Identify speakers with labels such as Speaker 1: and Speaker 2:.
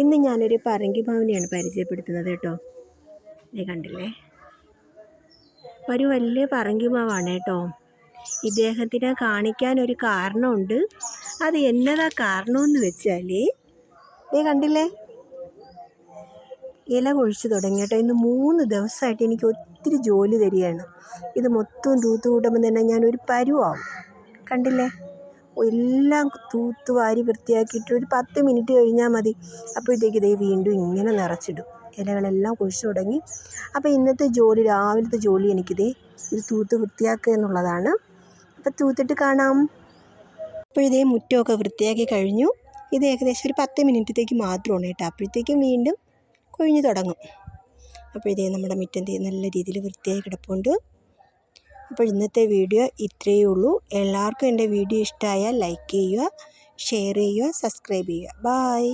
Speaker 1: ഇന്ന് ഞാനൊരു പറങ്കിമാവിനെയാണ് പരിചയപ്പെടുത്തുന്നത് കേട്ടോ. ഇത് കണ്ടില്ലേ, ഒരു വലിയ പറങ്കിമാവാണ് കേട്ടോ. ഇദ്ദേഹത്തിനെ കാണിക്കാൻ ഒരു കാരണമുണ്ട്. അത് എന്നതാ കാരണമെന്ന് വെച്ചാൽ ഇത് കണ്ടില്ലേ, ഇല കൊഴിച്ച് തുടങ്ങി കേട്ടോ. ഇന്ന് 3 ദിവസമായിട്ട് എനിക്ക് ഒത്തിരി ജോലി തരികയാണ്. ഇത് മൊത്തം തൂത്ത് കൂട്ടുമ്പോൾ തന്നെ ഞാനൊരു പരുവാവും. കണ്ടില്ലേ, എല്ലാം തൂത്ത് വാരി വൃത്തിയാക്കിയിട്ട് ഒരു 10 മിനിറ്റ് കഴിഞ്ഞാൽ മതി. അപ്പോഴത്തേക്ക് ഇതേ വീണ്ടും ഇങ്ങനെ നിറച്ചിടും. ഇലകളെല്ലാം കൊഴിച്ച് തുടങ്ങി. അപ്പോൾ ഇന്നത്തെ ജോലി, രാവിലത്തെ ജോലി എനിക്കിത് തൂത്ത് വൃത്തിയാക്കുക എന്നുള്ളതാണ്. അപ്പോൾ തൂത്തിട്ട് കാണാം. അപ്പോൾ ഇതേ മുറ്റമൊക്കെ വൃത്തിയാക്കി കഴിഞ്ഞു. ഇത് ഏകദേശം ഒരു 10 മിനിറ്റത്തേക്ക് മാത്രമാണ് കേട്ടോ. അപ്പോഴത്തേക്കും വീണ്ടും കൊഴിഞ്ഞു തുടങ്ങും. അപ്പോൾ ഇതേ നമ്മുടെ മുറ്റം നല്ല രീതിയിൽ വൃത്തിയായി കിടപ്പുണ്ട്. അപ്പോൾ ഇന്നത്തെ വീഡിയോ ഇത്രയേ ഉള്ളൂ. എല്ലാവർക്കും എൻ്റെ വീഡിയോ ഇഷ്ടമായാൽ ലൈക്ക് ചെയ്യുക, ഷെയർ ചെയ്യുക, സബ്സ്ക്രൈബ് ചെയ്യുക. ബായ്.